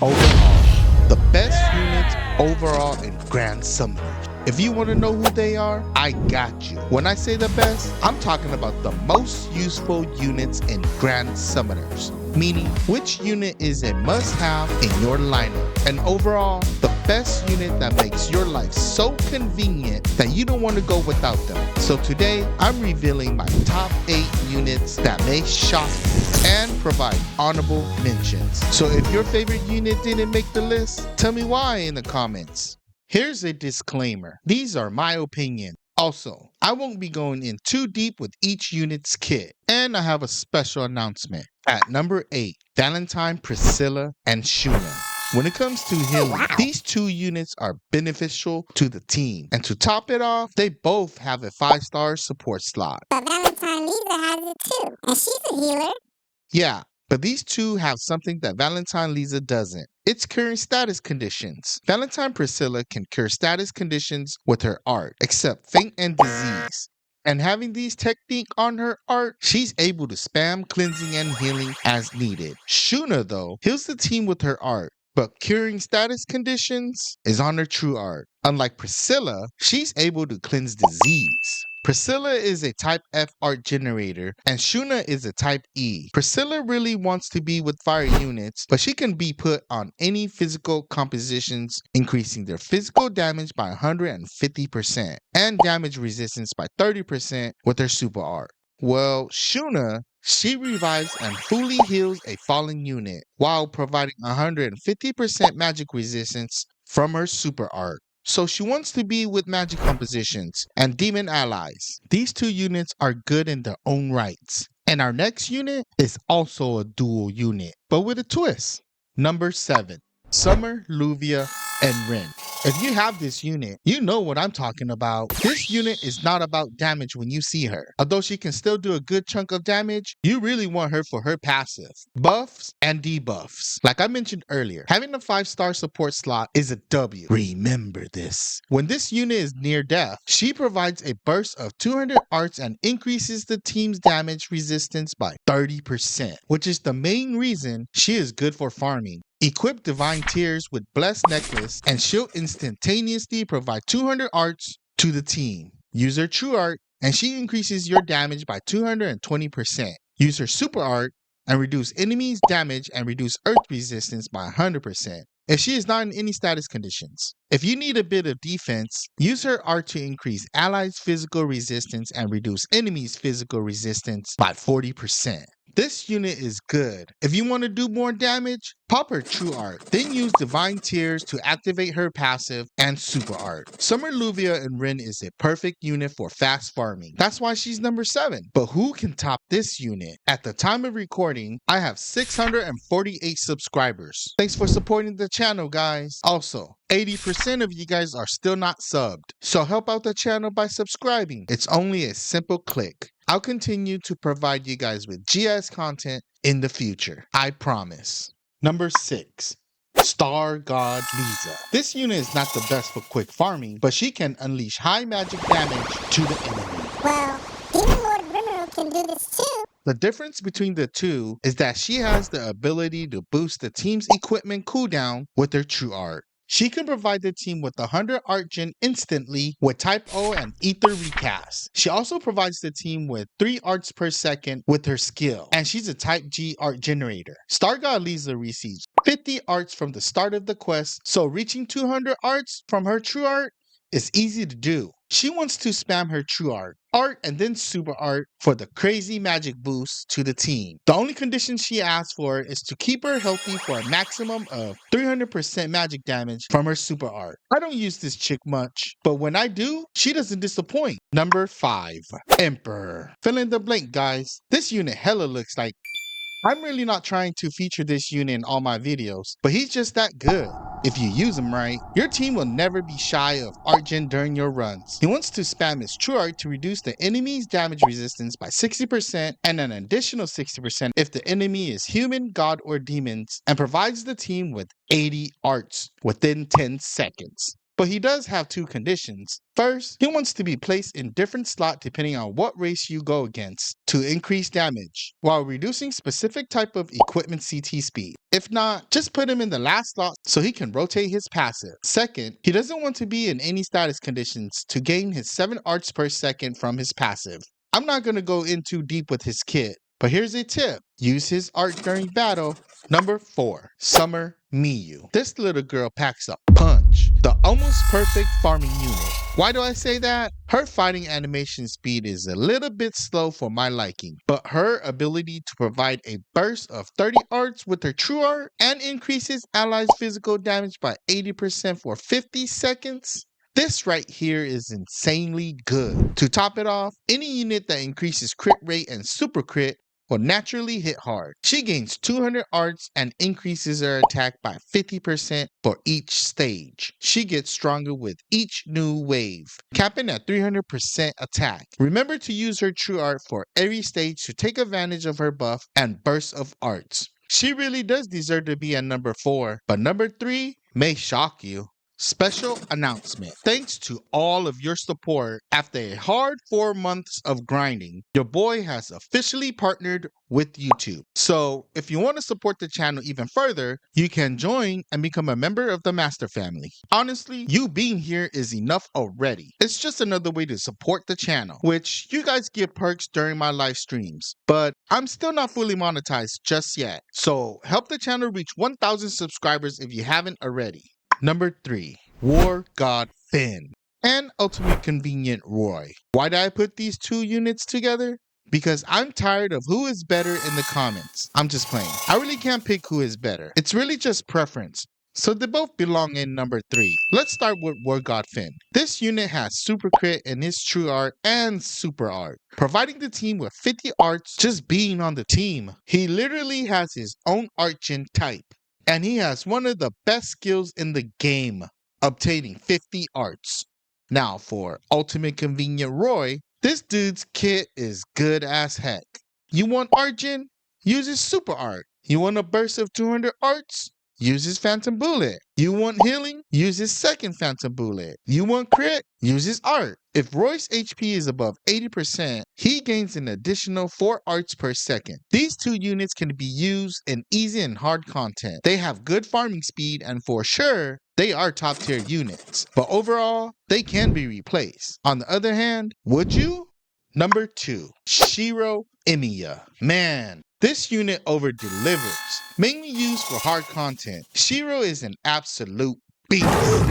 Overall, the best units overall in Grand Summoners. If you want to know who they are, I got you. When I say the best, I'm talking about the most useful units in Grand Summoners, meaning which unit is a must-have in your lineup. And overall, the best unit that makes your life so convenient that you don't want to go without them. So today, I'm revealing my top 8 units that may shock you and provide honorable mentions. So if your favorite unit didn't make the list, tell me why in the comments. Here's a disclaimer. These are my opinion. Also, I won't be going in too deep with each unit's kit. And I have a special announcement. At number 8, Valentine, Priscilla, and Shuna. When it comes to healing, these 2 units are beneficial to the team. And to top it off, they both have a 5-star support slot. But Valentine Lisa has it too, and she's a healer. Yeah, but these 2 have something that Valentine Lisa doesn't. It's curing status conditions. Valentine Priscilla can cure status conditions with her art, except faint and disease. And having these technique on her art, she's able to spam cleansing and healing as needed. Shuna, though, heals the team with her art, but curing status conditions is on her true art. Unlike Priscilla, she's able to cleanse disease. Priscilla is a type F art generator, and Shuna is a type E. Priscilla really wants to be with fire units, but she can be put on any physical compositions, increasing their physical damage by 150% and damage resistance by 30% with her super art. Well, Shuna, she revives and fully heals a fallen unit while providing 150% magic resistance from her super art. So she wants to be with magic compositions and demon allies. These 2 units are good in their own rights. And our next unit is also a dual unit, but with a twist. Number 7, Summer, Luvia, and Rin. If you have this unit, you know what I'm talking about. This unit is not about damage when you see her. Although she can still do a good chunk of damage, you really want her for her passive, buffs, and debuffs. Like I mentioned earlier, having a 5-star support slot is a W. Remember this. When this unit is near death, she provides a burst of 200 arts and increases the team's damage resistance by 30%, which is the main reason she is good for farming. Equip Divine Tears with Blessed Necklace and she'll instantaneously provide 200 arts to the team. Use her True Art and she increases your damage by 220%. Use her Super Art and reduce enemies' damage and reduce earth resistance by 100%. If she is not in any status conditions. If you need a bit of defense, use her art to increase allies' physical resistance and reduce enemies' physical resistance by 40%. This unit is good. If you want to do more damage, pop her True Art, then use Divine Tears to activate her passive and Super Art. Summer, Luvia, and Rin is a perfect unit for fast farming. That's why she's number 7. But who can top this unit? At the time of recording, I have 648 subscribers. Thanks for supporting the channel, guys. Also, 80% of you guys are still not subbed, so help out the channel by subscribing. It's only a simple click. I'll continue to provide you guys with GS content in the future. I promise. Number 6. Star God Lisa. This unit is not the best for quick farming, but she can unleash high magic damage to the enemy. Well, Demon Lord Rimuru can do this too. The difference between the 2 is that she has the ability to boost the team's equipment cooldown with her True Art. She can provide the team with 100 artgen instantly with Type O and Ether Recast. She also provides the team with 3 arts per second with her skill, and she's a Type G art generator. Star God Lisa receives 50 arts from the start of the quest, so reaching 200 arts from her True Art is easy to do. She wants to spam her True Art, and then Super Art for the crazy magic boost to the team. The only condition she asks for is to keep her healthy for a maximum of 300% magic damage from her Super Art. I don't use this chick much, but when I do, she doesn't disappoint. Number 5. Emperor. Fill in the blank, guys. This unit hella looks like... I'm really not trying to feature this unit in all my videos, but he's just that good. If you use him right, your team will never be shy of artgen during your runs. He wants to spam his True Art to reduce the enemy's damage resistance by 60% and an additional 60% if the enemy is human, god, or demons, and provides the team with 80 arts within 10 seconds. but he does have two conditions. First, he wants to be placed in different slots depending on what race you go against to increase damage, while reducing specific type of equipment CT speed. If not, just put him in the last slot so he can rotate his passive. Second, he doesn't want to be in any status conditions to gain his 7 arts per second from his passive. I'm not going to go in too deep with his kit, but here's a tip. Use his art during battle. Number 4, Summer Miyu. This little girl packs a punch. The almost perfect farming unit. Why do I say that? Her fighting animation speed is a little bit slow for my liking, but her ability to provide a burst of 30 arts with her true art and increases allies' physical damage by 80% for 50 seconds. This right here is insanely good. To top it off, any unit that increases crit rate and super crit will naturally hit hard. She gains 200 arts and increases her attack by 50% for each stage. She gets stronger with each new wave, capping at 300% attack. Remember to use her true art for every stage to take advantage of her buff and burst of arts. She really does deserve to be at number 4, but number 3 may shock you. Special announcement. Thanks to all of your support, after a hard 4 months of grinding, your boy has officially partnered with YouTube. So, if you want to support the channel even further, you can join and become a member of the Master Family. Honestly, you being here is enough already. It's just another way to support the channel, which you guys get perks during my live streams. But I'm still not fully monetized just yet. So, help the channel reach 1,000 subscribers if you haven't already. Number 3, War God Finn and Ultimate Convenient Roy. Why did I put these two units together? Because I'm tired of who is better in the comments. I'm just playing. I really can't pick who is better. It's really just preference. So they both belong in number 3. Let's start with War God Finn. This unit has super crit in his true art and super art, providing the team with 50 arts just being on the team. He literally has his own artgen type. And he has one of the best skills in the game, obtaining 50 arts. Now for Ultimate Convenient Roy, this dude's kit is good as heck. You want artgen? Use his super art. You want a burst of 200 arts? Use his Phantom Bullet. You want healing? Use his second Phantom Bullet. You want crit? Use his art. If Roy's HP is above 80%, he gains an additional 4 arts per second. These two units can be used in easy and hard content. They have good farming speed, and for sure, they are top tier units. But overall, they can be replaced. On the other hand, would you? Number 2, Shiro Emiya. Man, this unit over delivers. Mainly used for hard content, Shiro is an absolute beast.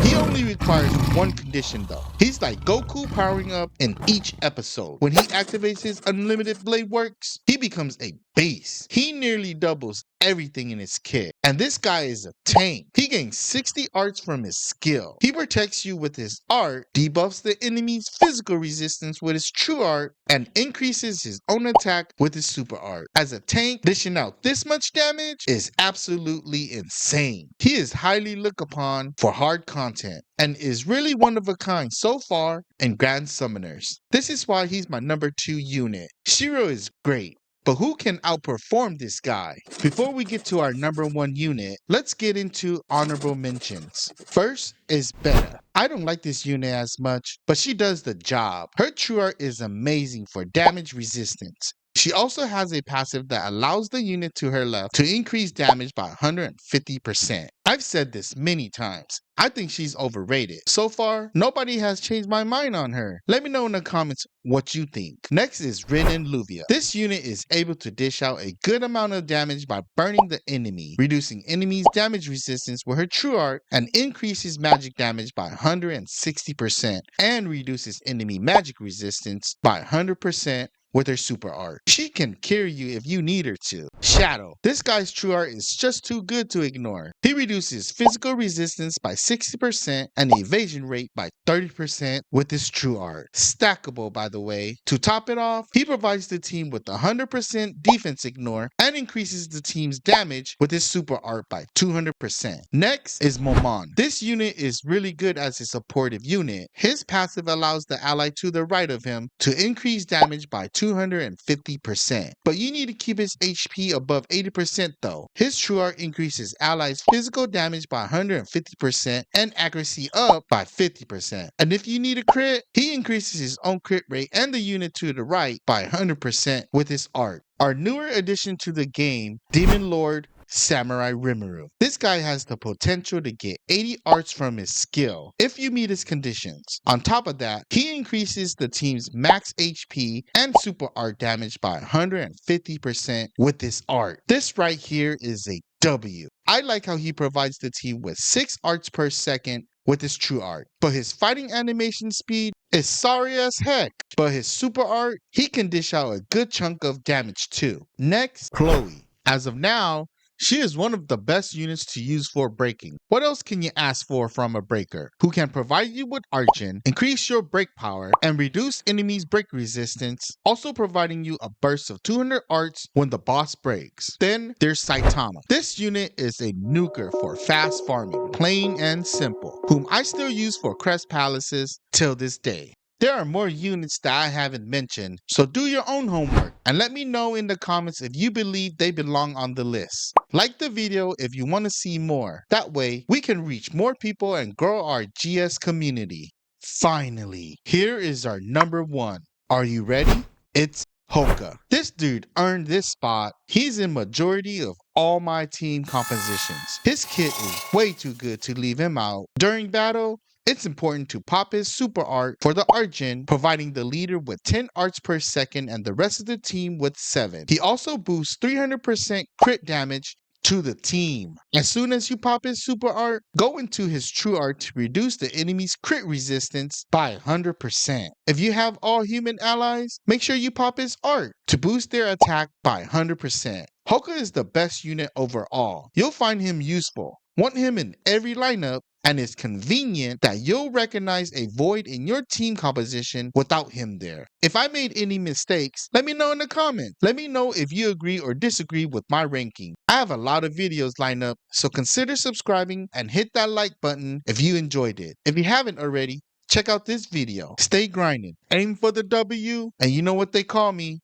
He only requires one condition though. He's like Goku powering up in each episode. When he activates his unlimited blade works, he becomes a beast. He nearly doubles everything in his kit. And this guy is a tank. He gains 60 arts from his skill. He protects you with his art, debuffs the enemy's physical resistance with his true art, and increases his own attack with his super art. As a tank, dishing out this much damage is absolutely insane. He is highly looked upon for hard content and is really one of a kind so far in Grand Summoners. This is why he's my number 2 unit. Shiro is great, but who can outperform this guy? Before we get to our number 1 unit, let's get into honorable mentions. First is Beta. I don't like this unit as much, but she does the job. Her true art is amazing for damage resistance. She also has a passive that allows the unit to her left to increase damage by 150%. I've said this many times. I think she's overrated. So far, nobody has changed my mind on her. Let me know in the comments what you think. Next is Rin and Luvia. This unit is able to dish out a good amount of damage by burning the enemy, reducing enemies' damage resistance with her true art, and increases magic damage by 160%, and reduces enemy magic resistance by 100% with her super art. She can carry you if you need her to. Shadow. This guy's true art is just too good to ignore. He reduces physical resistance by 60% and evasion rate by 30% with his true art. Stackable, by the way. To top it off, he provides the team with 100% defense ignore and increases the team's damage with his super art by 200%. Next is Momon. This unit is really good as a supportive unit. His passive allows the ally to the right of him to increase damage by 250%. But you need to keep his HP above 80% though. His true art increases allies' physical damage by 150% and accuracy up by 50%. And if you need a crit, he increases his own crit rate and the unit to the right by 100% with his art. Our newer addition to the game, Demon Lord Samurai Rimuru. This guy has the potential to get 80 arts from his skill if you meet his conditions. On top of that, he increases the team's max HP and super art damage by 150% with his art. This right here is a W. I like how he provides the team with 6 arts per second with his true art, but his fighting animation speed is sorry as heck. But his super art, he can dish out a good chunk of damage too. Next, Chloe. As of now, she is one of the best units to use for breaking. What else can you ask for from a breaker who can provide you with artgen, increase your break power, and reduce enemies' break resistance, also providing you a burst of 200 arts when the boss breaks? Then there's Saitama. This unit is a nuker for fast farming, plain and simple, whom I still use for crest palaces till this day. There are more units that I haven't mentioned, so do your own homework and let me know in the comments if you believe they belong on the list. Like the video if you want to see more. That way, we can reach more people and grow our GS community. Finally, here is our number 1. Are you ready? It's Hoka. This dude earned this spot. He's in majority of all my team compositions. His kit is way too good to leave him out. During battle, it's important to pop his super art for the artgen, providing the leader with 10 arts per second and the rest of the team with 7. He also boosts 300% crit damage to the team. As soon as you pop his super art, go into his true art to reduce the enemy's crit resistance by 100%. If you have all human allies, make sure you pop his art to boost their attack by 100%. Hoka is the best unit overall. You'll find him useful. Want him in every lineup, and it's convenient that you'll recognize a void in your team composition without him there. If I made any mistakes, let me know in the comments. Let me know if you agree or disagree with my ranking. I have a lot of videos lined up, so consider subscribing and hit that like button if you enjoyed it. If you haven't already, check out this video. Stay grinding, aim for the W, and you know what they call me,